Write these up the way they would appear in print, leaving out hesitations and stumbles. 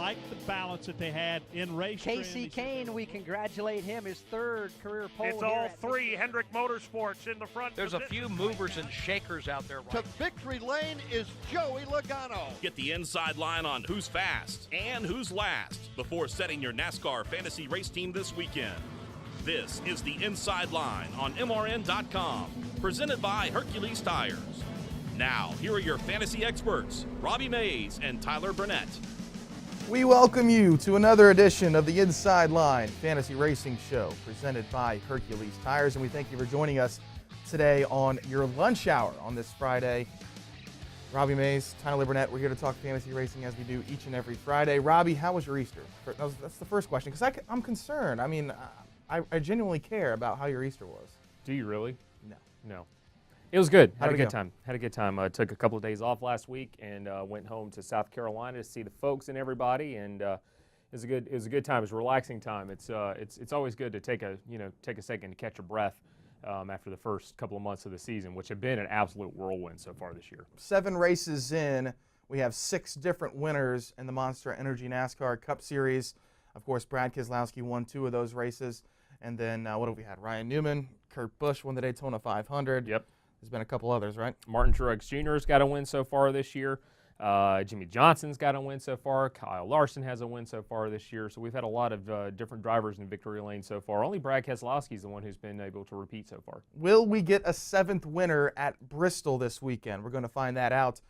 like the balance that they had in race. Casey Kane, we congratulate him, his third career pole. It's all three Hendrick Motorsports in the front. There's a few movers and shakers out there. To victory lane is Joey Logano. Get the inside line on who's fast and who's last before setting your NASCAR fantasy race team this weekend. This is the Inside Line on MRN.com, presented by Hercules Tires. Now, here are your fantasy experts, Robbie Mays and Tyler Burnett. We welcome you to another edition of the Inside Line Fantasy Racing Show, presented by Hercules Tires, and we thank you for joining us today on your lunch hour on this Friday. Robbie Mays, Tyler Burnett, we're here to talk fantasy racing as we do each and every Friday. Robbie, how was your Easter? That's the first question, because I'm concerned. I mean, I genuinely care about how your Easter was. Do you really? No. It was good. How'd Had it a go? good time. Had a good time. I took a couple of days off last week and went home to South Carolina to see the folks and everybody, and it was a good time. It was a relaxing time. It's always good to take a second to catch your breath after the first couple of months of the season, which have been an absolute whirlwind so far this year. 7 races in, we have 6 different winners in the Monster Energy NASCAR Cup Series. Of course, Brad Keselowski won 2 of those races. And then what have we had? Ryan Newman, Kurt Busch won the Daytona 500. Yep. There's been a couple others, right? Martin Truex Jr. has got a win so far this year. Jimmy Johnson's got a win so far. Kyle Larson has a win so far this year. So we've had a lot of different drivers in victory lane so far. Only Brad Keselowski is the one who's been able to repeat so far. Will we get a 7th winner at Bristol this weekend? We're going to find that out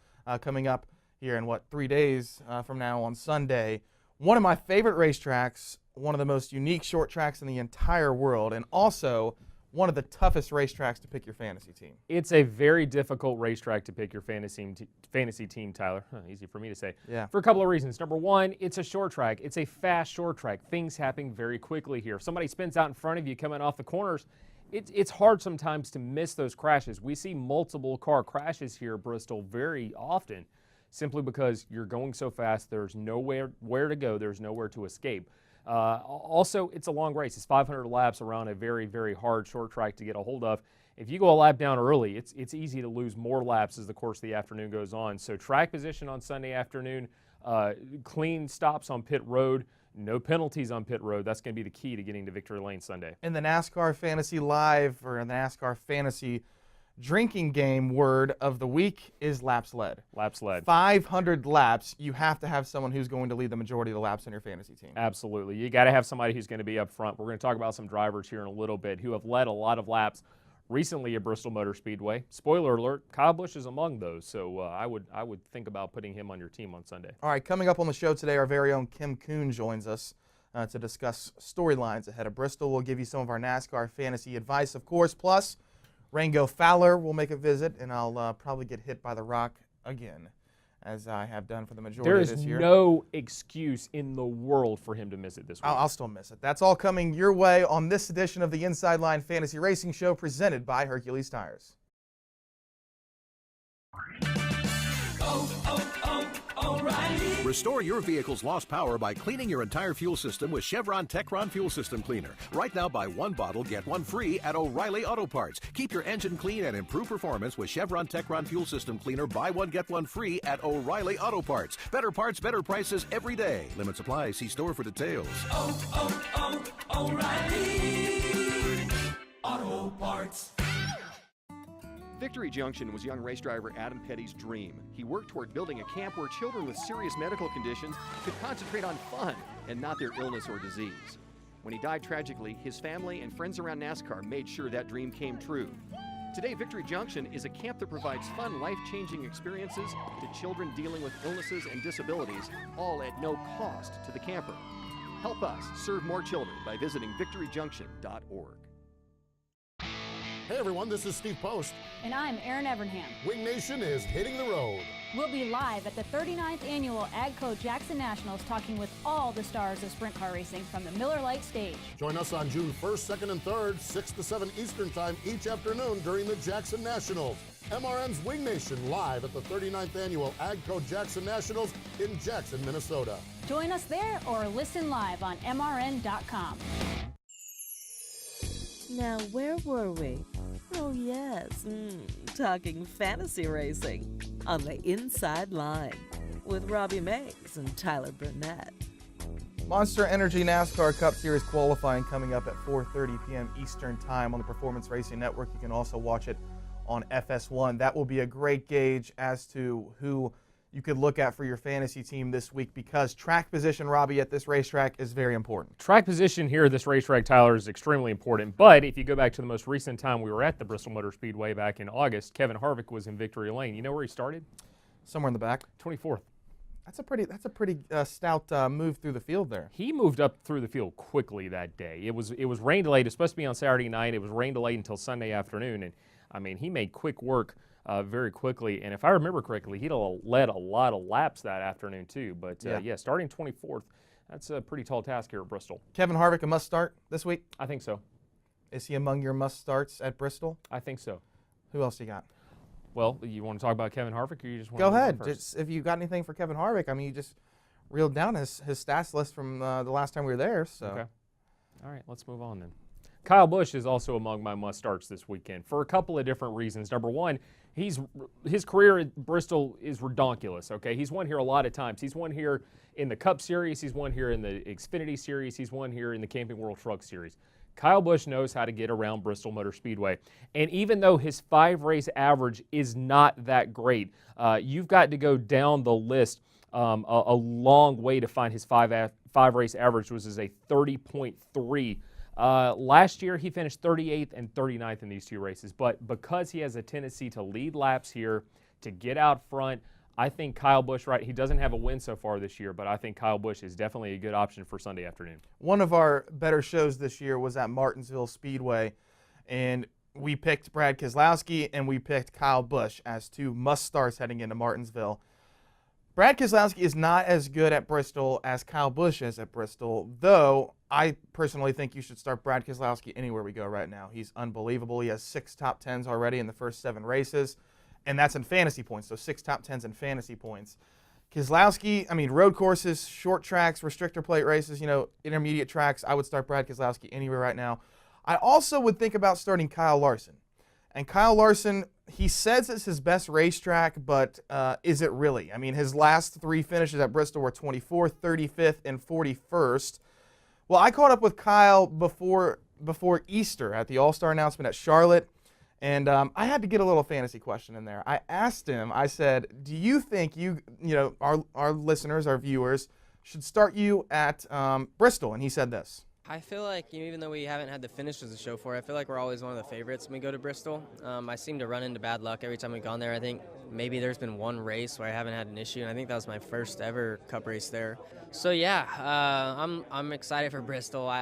coming up here in, 3 days from now on Sunday. One of my favorite racetracks, one of the most unique short tracks in the entire world, and also one of the toughest racetracks to pick your fantasy team. It's a very difficult racetrack to pick your fantasy team, Tyler. Easy for me to say. Yeah. For a couple of reasons. Number one, it's a short track. It's a fast short track. Things happen very quickly here. If somebody spins out in front of you coming off the corners, it's hard sometimes to miss those crashes. We see multiple car crashes here at Bristol very often, simply because you're going so fast, there's nowhere to go, there's nowhere to escape. Also, it's a long race. It's 500 laps around a very, very hard short track to get a hold of. If you go a lap down early, it's easy to lose more laps as the course of the afternoon goes on. So track position on Sunday afternoon, clean stops on pit road, no penalties on pit road. That's going to be the key to getting to victory lane Sunday. In the NASCAR Fantasy Live, or in the NASCAR Fantasy drinking game word of the week is laps led. Laps led. 500 laps, you have to have someone who's going to lead the majority of the laps on your fantasy team. Absolutely. You got to have somebody who's going to be up front. We're going to talk about some drivers here in a little bit who have led a lot of laps recently at Bristol Motor Speedway. Spoiler alert, Kyle Busch is among those, so I would think about putting him on your team on Sunday. All right, coming up on the show today, our very own Kim Coon joins us to discuss storylines ahead of Bristol. We'll give you some of our NASCAR fantasy advice, of course, plus Rango Fowler will make a visit, and I'll probably get hit by the rock again, as I have done for the majority of this year. There is no excuse in the world for him to miss it this week. I'll still miss it. That's all coming your way on this edition of the Inside Line Fantasy Racing Show, presented by Hercules Tires. O'Reilly. Restore your vehicle's lost power by cleaning your entire fuel system with Chevron Techron Fuel System Cleaner. Right now, buy 1 bottle, get 1 free at O'Reilly Auto Parts. Keep your engine clean and improve performance with Chevron Techron Fuel System Cleaner. Buy 1, get 1 free at O'Reilly Auto Parts. Better parts, better prices every day. Limit supply. See store for details. O'Reilly Auto Parts. Victory Junction was young race driver Adam Petty's dream. He worked toward building a camp where children with serious medical conditions could concentrate on fun and not their illness or disease. When he died tragically, his family and friends around NASCAR made sure that dream came true. Today, Victory Junction is a camp that provides fun, life-changing experiences to children dealing with illnesses and disabilities, all at no cost to the camper. Help us serve more children by visiting victoryjunction.org. Hey everyone, this is Steve Post. And I'm Erin Evernham. Wing Nation is hitting the road. We'll be live at the 39th Annual AGCO Jackson Nationals, talking with all the stars of sprint car racing from the Miller Lite stage. Join us on June 1st, 2nd, and 3rd, 6 to 7 Eastern Time each afternoon during the Jackson Nationals. MRN's Wing Nation live at the 39th Annual AGCO Jackson Nationals in Jackson, Minnesota. Join us there or listen live on MRN.com. Now, where were we? Oh, yes, talking fantasy racing on the Inside Line with Robbie Mays and Tyler Burnett. Monster Energy NASCAR Cup Series qualifying coming up at 4:30 p.m. Eastern Time on the Performance Racing Network. You can also watch it on FS1. That will be a great gauge as to who you could look at for your fantasy team this week, because track position, Robbie, at this racetrack is very important. Track position here at this racetrack, Tyler, is extremely important. But if you go back to the most recent time we were at the Bristol Motor Speedway back in August, Kevin Harvick was in victory lane. You know where he started? Somewhere in the back. 24th. That's a pretty stout move through the field there. He moved up through the field quickly that day. It was rain delayed. It was supposed to be on Saturday night. It was rain delayed until Sunday afternoon. And, I mean, he made quick work very quickly. And if I remember correctly, he'd led a lot of laps that afternoon too. But, yeah, starting 24th, that's a pretty tall task here at Bristol. Kevin Harvick, a must start this week? I think so. Is he among your must starts at Bristol? I think so. Who else you got? Well, you want to talk about Kevin Harvick, or you just want to go ahead? Just, if you got anything for Kevin Harvick, I mean, you just reeled down his stats list from the last time we were there. So. Okay. All right, let's move on then. Kyle Busch is also among my must-starts this weekend for a couple of different reasons. Number one, his career at Bristol is redonkulous, okay? He's won here a lot of times. He's won here in the Cup Series. He's won here in the Xfinity Series. He's won here in the Camping World Truck Series. Kyle Busch knows how to get around Bristol Motor Speedway. And even though his 5-race average is not that great, you've got to go down the list a long way to find his 5-race average, which is a 30.3. Last year, he finished 38th and 39th in these two races. But because he has a tendency to lead laps here, to get out front, I think Kyle Busch, he doesn't have a win so far this year, but I think Kyle Busch is definitely a good option for Sunday afternoon. One of our better shows this year was at Martinsville Speedway, and we picked Brad Keselowski and we picked Kyle Busch as two must-starts heading into Martinsville. Brad Keselowski is not as good at Bristol as Kyle Busch is at Bristol, though I personally think you should start Brad Keselowski anywhere we go right now. He's unbelievable. He has 6 top 10s already in the first 7 races. And that's in fantasy points, so 6 top 10s in fantasy points. Keselowski, I mean, road courses, short tracks, restrictor plate races, intermediate tracks, I would start Brad Keselowski anywhere right now. I also would think about starting Kyle Larson. And Kyle Larson, he says it's his best racetrack, but is it really? I mean, his last 3 finishes at Bristol were 24th, 35th, and 41st. Well, I caught up with Kyle before Easter at the All-Star announcement at Charlotte. And I had to get a little fantasy question in there. I asked him, I said, do you think our listeners, our viewers, should start you at Bristol? And he said this. I feel like even though we haven't had the finishes to show for, I feel like we're always one of the favorites when we go to Bristol. I seem to run into bad luck every time we've gone there. I think maybe there's been one race where I haven't had an issue, and I think that was my first ever Cup race there. So yeah, I'm excited for Bristol.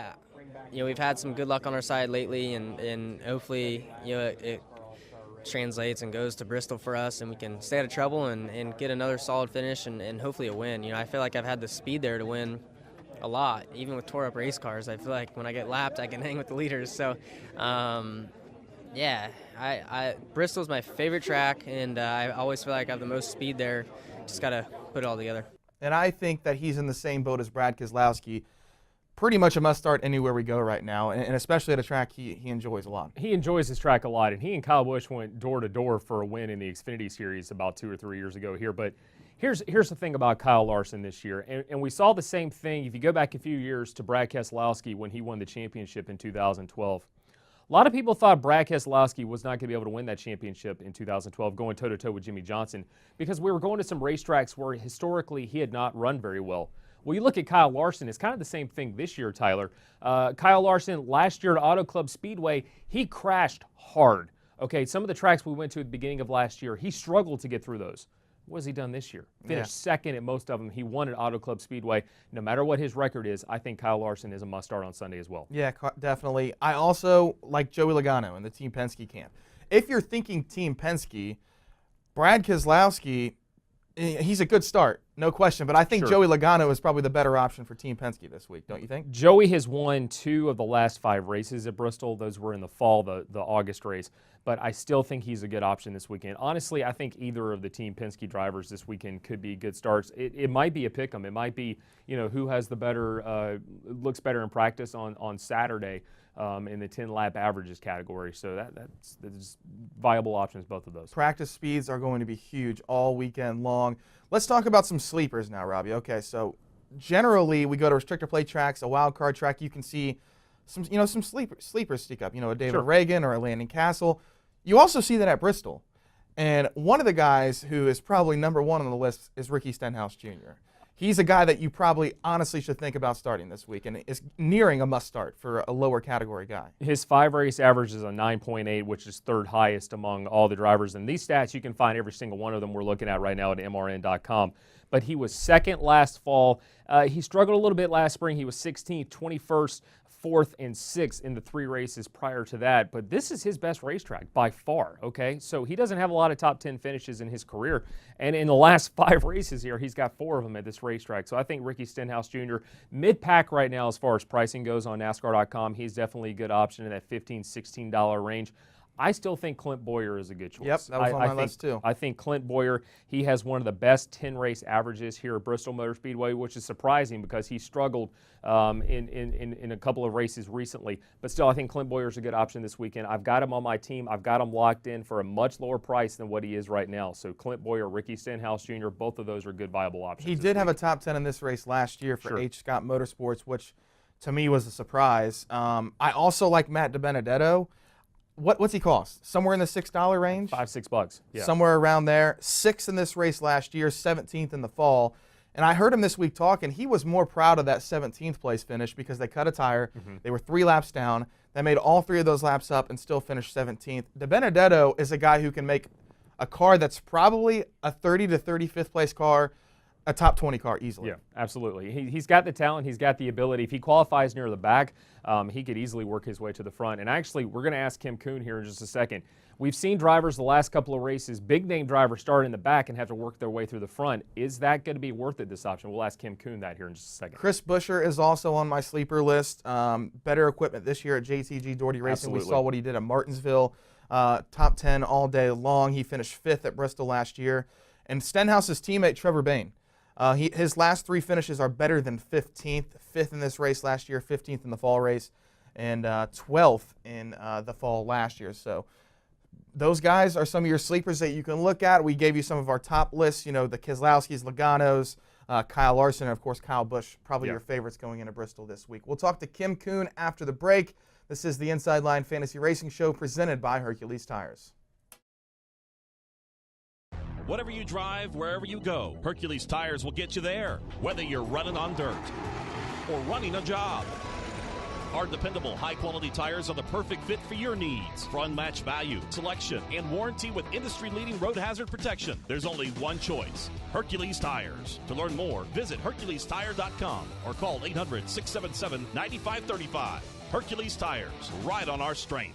We've had some good luck on our side lately, and hopefully, it translates and goes to Bristol for us, and we can stay out of trouble and get another solid finish and hopefully a win. I feel like I've had the speed there to win a lot, even with tore-up race cars. I feel like when I get lapped, I can hang with the leaders. So, yeah, Bristol's my favorite track, and I always feel like I have the most speed there. Just got to put it all together. And I think that he's in the same boat as Brad Keselowski. Pretty much a must-start anywhere we go right now, and especially at a track he enjoys a lot. He enjoys his track a lot, and he and Kyle Busch went door-to-door for a win in the Xfinity Series about 2 or 3 years ago here. But here's the thing about Kyle Larson this year, and we saw the same thing if you go back a few years to Brad Keselowski when he won the championship in 2012. A lot of people thought Brad Keselowski was not going to be able to win that championship in 2012, going toe-to-toe with Jimmy Johnson, because we were going to some racetracks where historically he had not run very well. Well, you look at Kyle Larson, it's kind of the same thing this year, Tyler. Kyle Larson, last year at Auto Club Speedway, he crashed hard. Okay, some of the tracks we went to at the beginning of last year, he struggled to get through those. What has he done this year? Finished second at most of them. He won at Auto Club Speedway. No matter what his record is, I think Kyle Larson is a must-start on Sunday as well. Yeah, definitely. I also like Joey Logano in the Team Penske camp. If you're thinking Team Penske, Brad Keselowski, he's a good start, no question. But I think Joey Logano is probably the better option for Team Penske this week, don't you think? Joey has won 2 of the last 5 races at Bristol. Those were in the fall, the August race. But I still think he's a good option this weekend. Honestly, I think either of the Team Penske drivers this weekend could be good starts. It might be a pick 'em. It might be, who has the better, looks better in practice on Saturday in the 10-lap averages category. So that's viable options, both of those. Practice speeds are going to be huge all weekend long. Let's talk about some sleepers now, Robbie. Okay, so generally we go to restrictor plate tracks, a wild card track, you can see some sleepers stick up, a David Reagan or a Landon Castle. You also see that at Bristol. And one of the guys who is probably number one on the list is Ricky Stenhouse Jr. He's a guy that you probably honestly should think about starting this week and is nearing a must start for a lower category guy. His 5-race average is a 9.8, which is third highest among all the drivers. And these stats, you can find every single one of them we're looking at right now at MRN.com. But he was second last fall. He struggled a little bit last spring. He was 16th, 21st, 4th, and 6th in the 3 races prior to that. But this is his best racetrack by far, okay? So he doesn't have a lot of top 10 finishes in his career. And in the last 5 races here, he's got 4 of them at this racetrack. So I think Ricky Stenhouse Jr., mid-pack right now as far as pricing goes on NASCAR.com, he's definitely a good option in that $15, $16 range. I still think Clint Boyer is a good choice. Yep, that was on my list too. I think Clint Boyer, he has one of the best 10-race averages here at Bristol Motor Speedway, which is surprising because he struggled in a couple of races recently. But still, I think Clint Boyer is a good option this weekend. I've got him on my team. I've got him locked in for a much lower price than what he is right now. So Clint Boyer, Ricky Stenhouse Jr., both of those are good viable options. He did have a top 10 in this race last year for H. Scott Motorsports, which to me was a surprise. I also like Matt DiBenedetto. What's he cost? Somewhere in the $6 range? $5-6. Yeah. Somewhere around there. 6th in this race last year, 17th in the fall. And I heard him this week talking. He was more proud of that 17th place finish because they cut a tire. They were 3 laps down. They made all 3 of those laps up and still finished 17th. DiBenedetto is a guy who can make a car that's probably a 30 to 35th place car a top 20 car easily. Yeah, absolutely. He's got the talent. He's got the ability. If he qualifies near the back, he could easily work his way to the front. And actually, we're going to ask Kim Coon here in just a second. We've seen drivers the last couple of races, big-name drivers start in the back and have to work their way through the front. Is that going to be worth it, this option? We'll ask Kim Coon that here in just a second. Chris Buescher is also on my sleeper list. Better equipment this year at JTG Doherty Racing. Absolutely. We saw what he did at Martinsville. Top 10 all day long. He finished 5th at Bristol last year. And Stenhouse's teammate, Trevor Bayne. His last 3 finishes are better than 15th. 5th in this race last year, 15th in the fall race, and 12th in the fall last year. So those guys are some of your sleepers that you can look at. We gave you some of our top lists, the Keselowskis, Logano's, Kyle Larson, and of course Kyle Busch, probably your favorites going into Bristol this week. We'll talk to Kim Coon after the break. This is the Inside Line Fantasy Racing Show presented by Hercules Tires. Whatever you drive, wherever you go, Hercules Tires will get you there, whether you're running on dirt or running a job. Our dependable, high-quality tires are the perfect fit for your needs. For unmatched value, selection, and warranty with industry-leading road hazard protection, there's only one choice, Hercules Tires. To learn more, visit HerculesTire.com or call 800-677-9535. Hercules Tires, ride on our strength.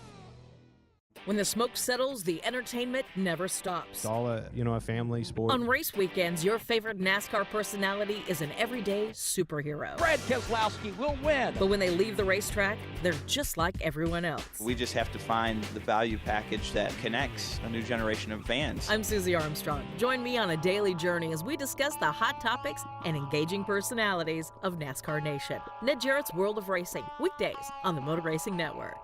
When the smoke settles, the entertainment never stops. It's all a family sport. On race weekends, your favorite NASCAR personality is an everyday superhero. Brad Keselowski will win. But when they leave the racetrack, they're just like everyone else. We just have to find the value package that connects a new generation of fans. I'm Susie Armstrong. Join me on a daily journey as we discuss the hot topics and engaging personalities of NASCAR Nation. Ned Jarrett's World of Racing, weekdays on the Motor Racing Network.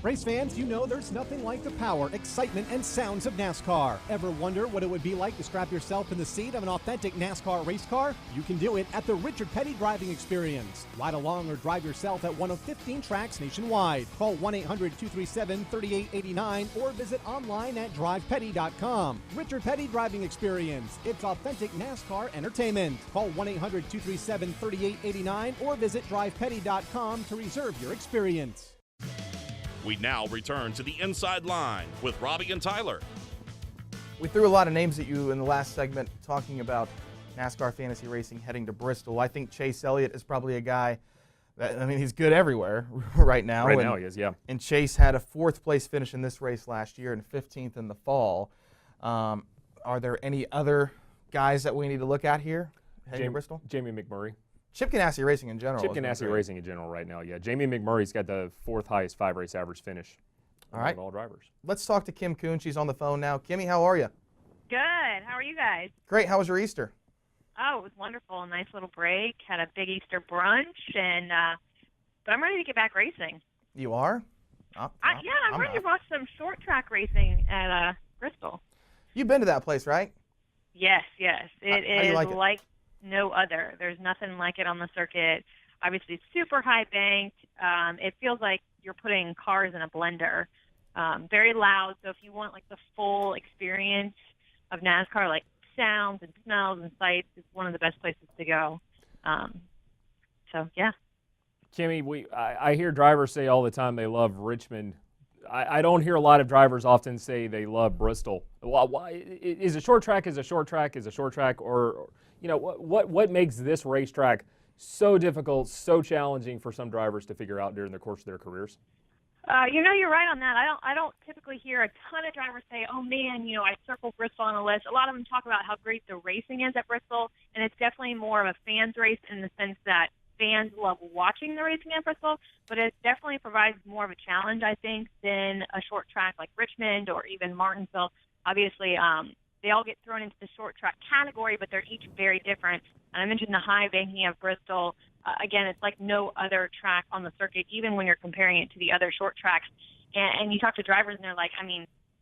Race fans, you know there's nothing like the power, excitement, and sounds of NASCAR. Ever wonder what it would be like to strap yourself in the seat of an authentic NASCAR race car? You can do it at the Richard Petty Driving Experience. Ride along or drive yourself at one of 15 tracks nationwide. Call 1-800-237-3889 or visit online at drivepetty.com. Richard Petty Driving Experience. It's authentic NASCAR entertainment. Call 1-800-237-3889 or visit drivepetty.com to reserve your experience. We now return to the Inside Line with Robbie and Tyler. We threw a lot of names at you in the last segment talking about NASCAR fantasy racing heading to Bristol. I think Chase Elliott is probably a guy that, he's good everywhere right now. Right now he is, yeah. And Chase had a 4th place finish in this race last year and 15th in the fall. Are there any other guys that we need to look at here heading to Bristol? Jamie McMurray. Chip Ganassi Racing in general. Chip Ganassi Racing in general right now, yeah. Jamie McMurray's got the 4th highest 5-race average finish all right. of all drivers. Let's talk to Kim Coon. She's on the phone now. Kimmy, how are you? Good. How are you guys? Great. How was your Easter? Oh, it was wonderful. A nice little break. Had a big Easter brunch, and but I'm ready to get back racing. You are? I'm ready to watch some short track racing at Bristol. You've been to that place, right? Yes. It is like no other. There's nothing like it on the circuit. Obviously, it's super high banked. It feels like you're putting cars in a blender. Very loud. So if you want like the full experience of NASCAR, like sounds and smells and sights, it's one of the best places to go. So yeah. Kimmy, I hear drivers say all the time they love Richmond. I don't hear a lot of drivers often say they love Bristol. Why is a short track or what makes this racetrack so difficult, so challenging for some drivers to figure out during the course of their careers? You're right on that. I don't typically hear a ton of drivers say, "Oh man, I circled Bristol on a list." A lot of them talk about how great the racing is at Bristol, and it's definitely more of a fans race in the sense that fans love watching the racing at Bristol, but it definitely provides more of a challenge, I think, than a short track like Richmond or even Martinsville. Obviously, they all get thrown into the short track category, but they're each very different. And I mentioned the high banking of Bristol. Again, it's like no other track on the circuit, even when you're comparing it to the other short tracks. And you talk to drivers, and they're like,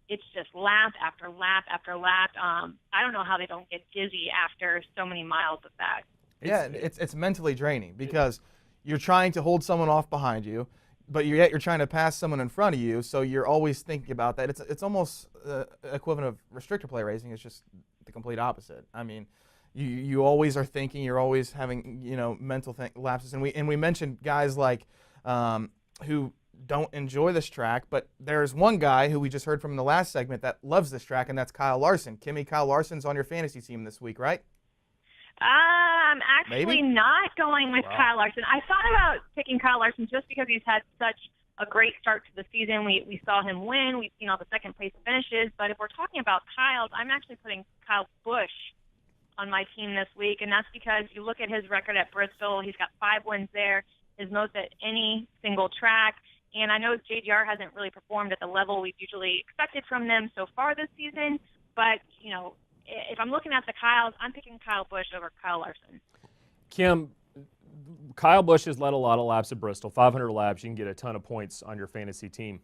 it's just lap after lap after lap. I don't know how they don't get dizzy after so many miles of that. It's mentally draining because you're trying to hold someone off behind you, but yet you're trying to pass someone in front of you, so you're always thinking about that. It's almost equivalent of restrictor play racing. It's just the complete opposite. You always are thinking. You're always having mental lapses. And we mentioned guys like who don't enjoy this track, but there's one guy who we just heard from in the last segment that loves this track, and that's Kyle Larson. Kimmy, Kyle Larson's on your fantasy team this week, right? I'm actually not going with Kyle Larson. I thought about picking Kyle Larson just because he's had such a great start to the season. We saw him win. We've seen all the second place finishes. But if we're talking about Kyle's, I'm actually putting Kyle Busch on my team this week, and that's because you look at his record at Bristol. He's got 5 wins there, his most at any single track. And I know JGR hasn't really performed at the level we've usually expected from them so far this season, but, if I'm looking at the Kyles, I'm picking Kyle Busch over Kyle Larson. Kim, Kyle Busch has led a lot of laps at Bristol, 500 laps. You can get a ton of points on your fantasy team.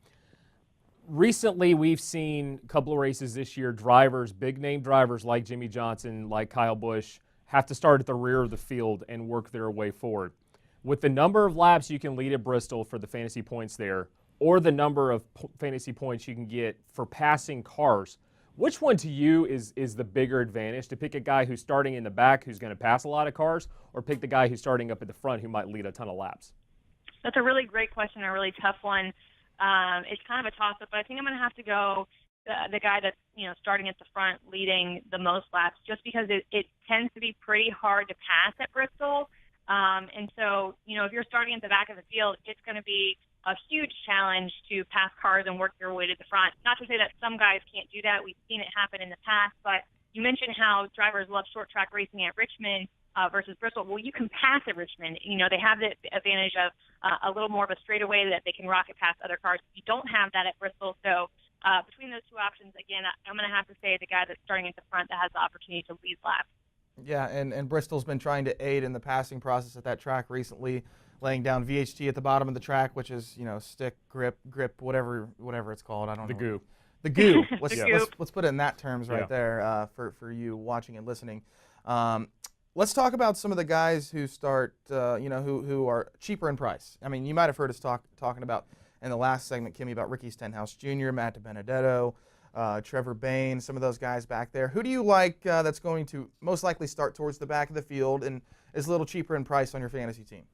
Recently, we've seen a couple of races this year, big-name drivers like Jimmy Johnson, like Kyle Busch, have to start at the rear of the field and work their way forward. With the number of laps you can lead at Bristol for the fantasy points there, or the number of fantasy points you can get for passing cars, which one to you is the bigger advantage? To pick a guy who's starting in the back who's going to pass a lot of cars, or pick the guy who's starting up at the front who might lead a ton of laps? That's a really great question, a really tough one. It's kind of a toss-up, but I think I'm going to have to go the guy that's starting at the front, leading the most laps, just because it tends to be pretty hard to pass at Bristol. And so, if you're starting at the back of the field, it's going to be a huge challenge to pass cars and work your way to the front. Not to say that some guys can't do that. We've seen it happen in the past, but you mentioned how drivers love short track racing at Richmond versus Bristol. Well, you can pass at Richmond. They have the advantage of a little more of a straightaway that they can rocket past other cars. You don't have that at Bristol. So between those two options, again, I'm going to have to say the guy that's starting at the front that has the opportunity to lead laps. Yeah, and Bristol's been trying to aid in the passing process at that track recently, laying down VHT at the bottom of the track, which is, stick, grip, whatever it's called. I don't know. Goo. The goo. Let's put it in that terms right there for you watching and listening. Let's talk about some of the guys who start, who are cheaper in price. You might have heard us talking about in the last segment, Kimmy, about Ricky Stenhouse Jr., Matt DiBenedetto, Trevor Bayne, some of those guys back there. Who do you like that's going to most likely start towards the back of the field and is a little cheaper in price on your fantasy team?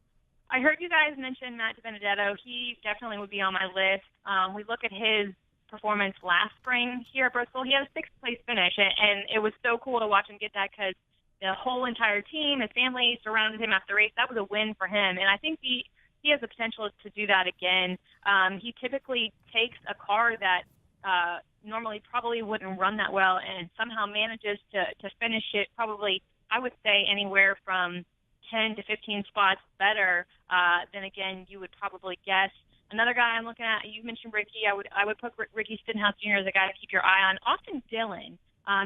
I heard you guys mention Matt DiBenedetto. He definitely would be on my list. We look at his performance last spring here at Bristol. He had a 6th place finish, and it was so cool to watch him get that because the whole entire team, his family surrounded him after the race. That was a win for him, and I think he has the potential to do that again. He typically takes a car that normally probably wouldn't run that well and somehow manages to finish it probably, I would say, anywhere from 10 to 15 spots better than, again, you would probably guess. Another guy I'm looking at, you mentioned Ricky. I would put Ricky Stenhouse Jr. as a guy to keep your eye on. Austin Dillon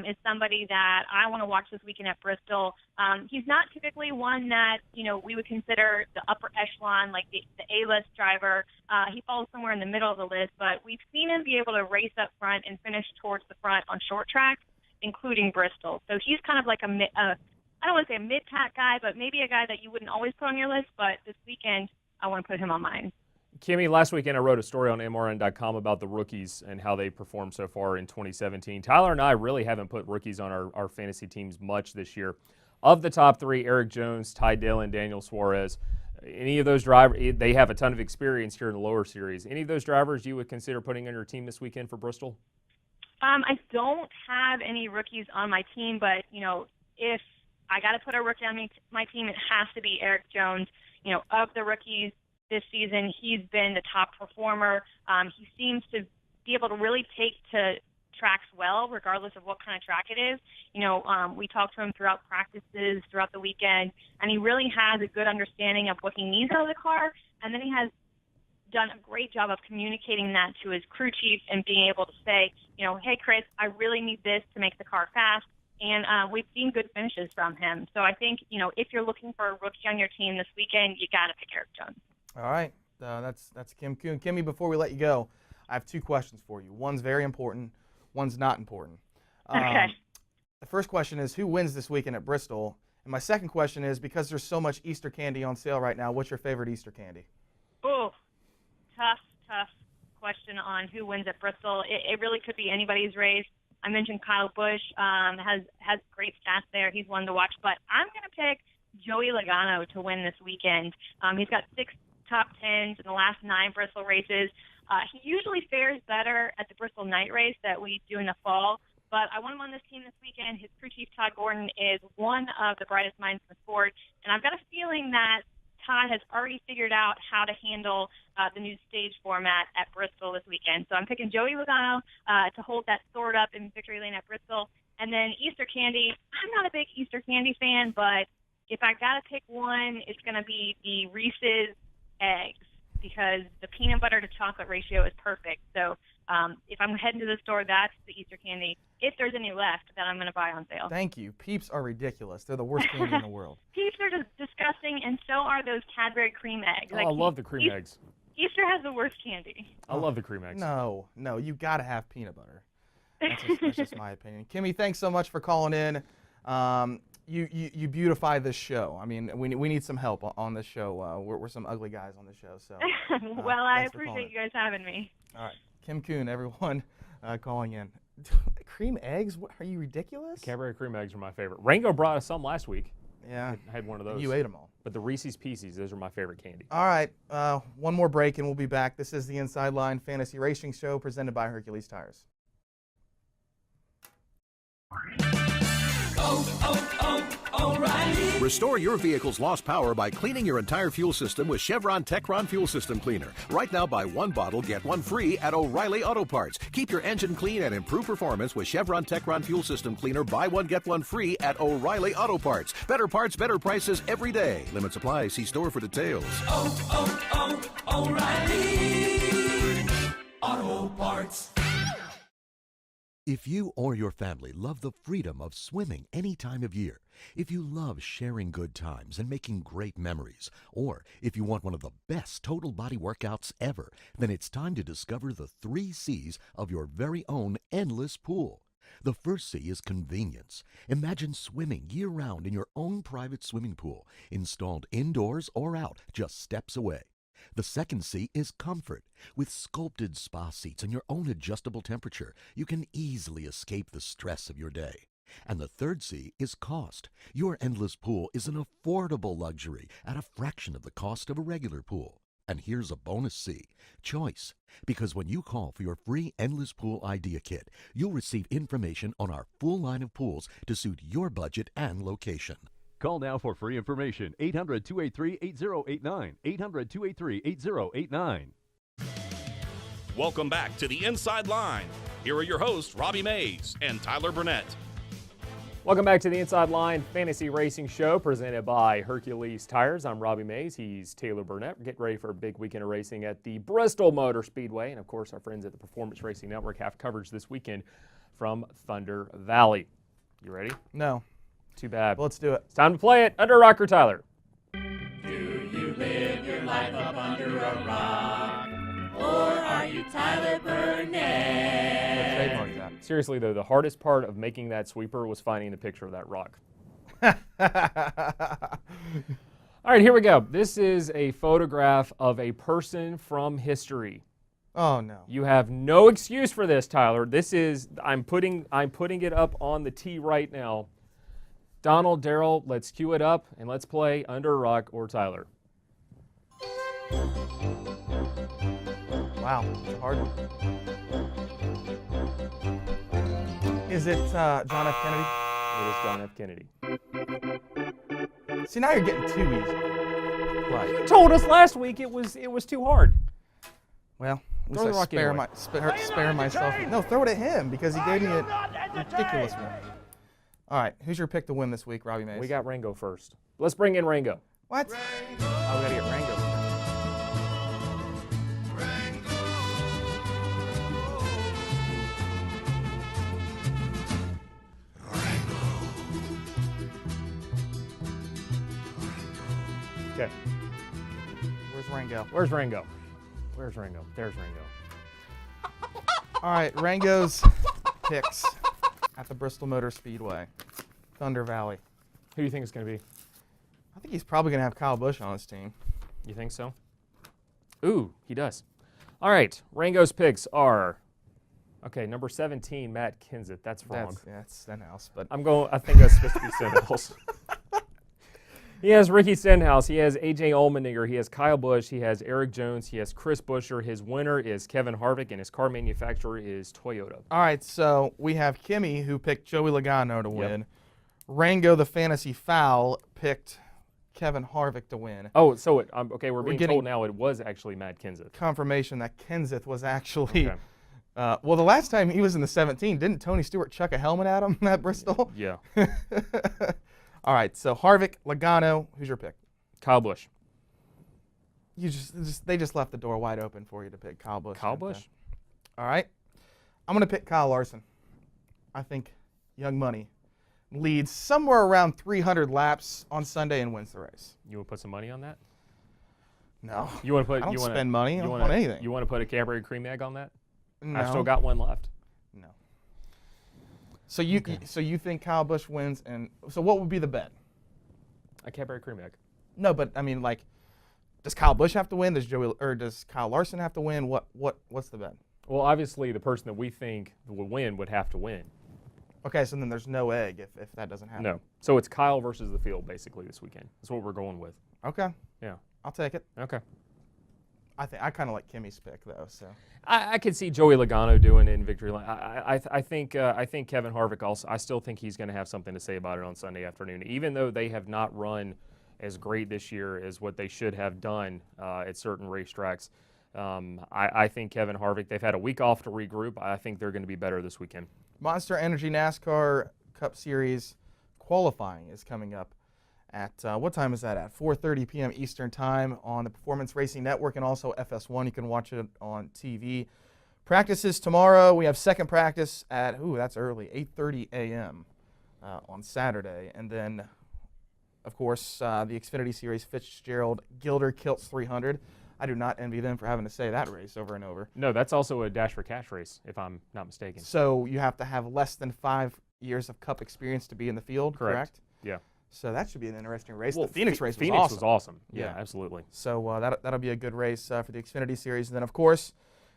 is somebody that I want to watch this weekend at Bristol. He's not typically one that, we would consider the upper echelon, like the A-list driver. He falls somewhere in the middle of the list, but we've seen him be able to race up front and finish towards the front on short tracks, including Bristol. So he's kind of like a I don't want to say a mid-pack guy, but maybe a guy that you wouldn't always put on your list, but this weekend I want to put him on mine. Kimmy, last weekend I wrote a story on MRN.com about the rookies and how they performed so far in 2017. Tyler and I really haven't put rookies on our fantasy teams much this year. Of the top three, Eric Jones, Ty Dillon, Daniel Suarez, any of those drivers, they have a ton of experience here in the lower series. Any of those drivers you would consider putting on your team this weekend for Bristol? I don't have any rookies on my team, but, if I got to put a rookie on my team, it has to be Eric Jones. Of the rookies this season, he's been the top performer. He seems to be able to really take to tracks well, regardless of what kind of track it is. We talked to him throughout practices, throughout the weekend, and he really has a good understanding of what he needs out of the car, and then he has done a great job of communicating that to his crew chief and being able to say, hey, Chris, I really need this to make the car fast, and we've seen good finishes from him. So I think, if you're looking for a rookie on your team this weekend, you got to pick Eric Jones. All right, that's Kim Coon. Kimmy, before we let you go, I have two questions for you. One's very important, one's not important. Okay. The first question is, who wins this weekend at Bristol? And my second question is, because there's so much Easter candy on sale right now, what's your favorite Easter candy? Oh, tough question on who wins at Bristol. It really could be anybody's race. I mentioned Kyle Busch has great stats there. He's one to watch. But I'm going to pick Joey Logano to win this weekend. He's got 6 top 10s in the last 9 Bristol races. He usually fares better at the Bristol night race that we do in the fall. But I want him on this team this weekend. His crew chief, Todd Gordon, is one of the brightest minds in the sport. And I've got a feeling that Todd has already figured out how to handle the new stage format at Bristol this weekend. So I'm picking Joey Logano to hold that sword up in victory lane at Bristol. And then Easter candy, I'm not a big Easter candy fan, but if I got to pick one, it's going to be the Reese's eggs because the peanut butter to chocolate ratio is perfect. So if I'm heading to the store, that's the Easter candy, if there's any left, that I'm going to buy on sale. Thank you. Peeps are ridiculous. They're the worst candy in the world. Peeps are just disgusting, and so are those Cadbury cream eggs. I love the cream eggs. Easter has the worst candy. I love the cream eggs. No, you got to have peanut butter. That's just my opinion. Kimmy, thanks so much for calling in. You beautify this show. I mean, we need some help on this show. We're some ugly guys on the show. So. Well, I appreciate you guys having me. All right. Kim Coon, everyone calling in. Cream eggs? What, are you ridiculous? Cadbury cream eggs are my favorite. Rango brought us some last week. Yeah. I had one of those. You ate them all. But the Reese's Pieces, those are my favorite candy. All right. One more break and we'll be back. This is the Inside Line Fantasy Racing Show presented by Hercules Tires. O'Reilly. Restore your vehicle's lost power by cleaning your entire fuel system with Chevron Techron Fuel System Cleaner. Right now, buy 1 bottle, get 1 free at O'Reilly Auto Parts. Keep your engine clean and improve performance with Chevron Techron Fuel System Cleaner. Buy 1, get 1 free at O'Reilly Auto Parts. Better parts, better prices every day. Limit supply. See store for details. O'Reilly Auto Parts. If you or your family love the freedom of swimming any time of year, if you love sharing good times and making great memories, or if you want one of the best total body workouts ever, then it's time to discover the 3 C's of your very own endless pool. The first C is convenience. Imagine swimming year-round in your own private swimming pool, installed indoors or out, just steps away. The second C is comfort. With sculpted spa seats and your own adjustable temperature, you can easily escape the stress of your day. And the third C is cost. Your endless pool is an affordable luxury at a fraction of the cost of a regular pool. And here's a bonus C, choice. Because when you call for your free Endless Pool Idea Kit, you'll receive information on our full line of pools to suit your budget and location. Call now for free information. 800-283-8089. 800-283-8089. Welcome back to the Inside Line. Here are your hosts, Robbie Mays and Tyler Burnett. Welcome back to the Inside Line Fantasy Racing Show presented by Hercules Tires. I'm Robbie Mays. He's Taylor Burnett. Get ready for a big weekend of racing at the Bristol Motor Speedway. And, of course, our friends at the Performance Racing Network have coverage this weekend from Thunder Valley. You ready? No. Too bad. Well, let's do it. It's time to play it. Under Rocker Tyler. Do you live your life up under a rock? Or are you Tyler Burnett? Trademark that. Seriously, though, the hardest part of making that sweeper was finding the picture of that rock. All right, here we go. This is a photograph of a person from history. Oh no. You have no excuse for this, Tyler. This is I'm putting it up on the tee right now. Donald, Darrell, let's cue it up and let's play Under a Rock or Tyler. Wow, it's a hard one. Is it John F. Kennedy? It is John F. Kennedy. See, now you're getting too easy. Like, You told us last week it was too hard. well, at Throw the least I rock spare myself. No, throw it at him because he gave me a ridiculous one. All right, who's your pick to win this week, Robbie Mays? We got Rango first. Let's bring in Rango. What? Oh, we gotta get Rango. Okay. Where's Rango? Where's Rango? Where's Rango? There's Rango. All right, Rango's picks at the Bristol Motor Speedway, Thunder Valley. Who do you think it's going to be? I think he's probably going to have Kyle Busch on his team. You think so? Ooh, he does. All right, Rango's picks are, okay, number 17, Matt Kenseth. That's wrong. That's Stenhouse, but I think that's supposed to be Stenhouse. He has Ricky Stenhouse. He has A.J. Allmendinger. He has Kyle Busch. He has Eric Jones. He has Chris Buescher. His winner is Kevin Harvick, and his car manufacturer is Toyota. All right, so we have Kimmy, who picked Joey Logano to win. Rango, the fantasy foul, picked Kevin Harvick to win. Oh, so okay, we're being told now it was actually Matt Kenseth. Confirmation that Kenseth was actually. Okay. Well, the last time he was in the 17, didn't Tony Stewart chuck a helmet at him at Bristol? Yeah. All right, so Harvick, Logano, who's your pick? Kyle Busch. They just left the door wide open for you to pick Kyle Busch. Kyle Busch? All right. I'm going to pick Kyle Larson. I think Young Money leads somewhere around 300 laps on Sunday and wins the race. You want to put some money on that? No. You want to put? I don't spend money on anything. You want to put a Cadbury cream egg on that? No. I've still got one left. No. So you think Kyle Busch wins, and so what would be the bet? A Cadbury cream egg. No, but I mean, like, does Kyle Busch have to win? Does Kyle Larson have to win? What's the bet? Well, obviously, the person that we think will win would have to win. Okay, so then there's no egg if that doesn't happen. No. So it's Kyle versus the field basically this weekend. That's what we're going with. Okay. Yeah. I'll take it. Okay. I kind of like Kimmy's pick though. So I could see Joey Logano doing it in victory lane. I think Kevin Harvick also. I still think he's going to have something to say about it on Sunday afternoon, even though they have not run as great this year as what they should have done at certain racetracks. I think Kevin Harvick. They've had a week off to regroup. I think they're going to be better this weekend. Monster Energy NASCAR Cup Series qualifying is coming up. At what time is that at? 4:30 p.m. Eastern Time on the Performance Racing Network and also FS1. You can watch it on TV. Practices tomorrow. We have second practice at, that's early, 8:30 a.m. On Saturday. And then, of course, the Xfinity Series Fitzgerald Gilder Kilts 300. I do not envy them for having to say that race over and over. No, that's also a Dash for Cash race, if I'm not mistaken. So you have to have less than 5 years of Cup experience to be in the field, correct? Yeah. So that should be an interesting race. Well, the Phoenix race was awesome. Yeah, absolutely. So that'll be a good race for the Xfinity Series. And then, of course,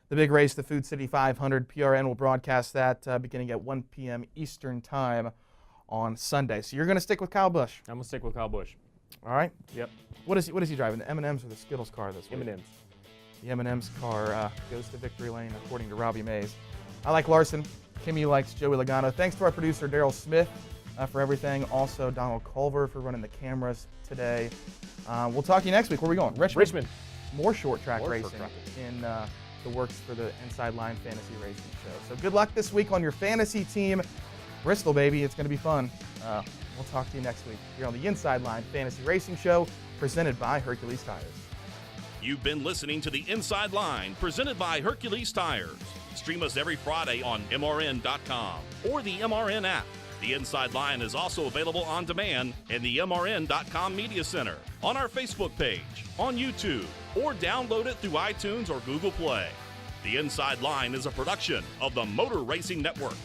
the big race, the Food City 500. PRN will broadcast that beginning at 1 p.m. Eastern Time on Sunday. So you're going to stick with Kyle Busch? I'm going to stick with Kyle Busch. All right. Yep. What is he driving? The M&M's or the Skittles car this week? M&M's. The M&M's car goes to victory lane, according to Robbie Mays. I like Larson. Kimmy likes Joey Logano. Thanks to our producer, Daryl Smith, for everything. Also, Donald Culver for running the cameras today. We'll talk to you next week. Where are we going? Richmond. More short track racing in the works for the Inside Line Fantasy Racing Show. So good luck this week on your fantasy team. Bristol, baby. It's going to be fun. We'll talk to you next week here on the Inside Line Fantasy Racing Show, presented by Hercules Tires. You've been listening to the Inside Line, presented by Hercules Tires. Stream us every Friday on MRN.com or the MRN app. The Inside Line is also available on demand in the MRN.com Media Center, on our Facebook page, on YouTube, or download it through iTunes or Google Play. The Inside Line is a production of the Motor Racing Network.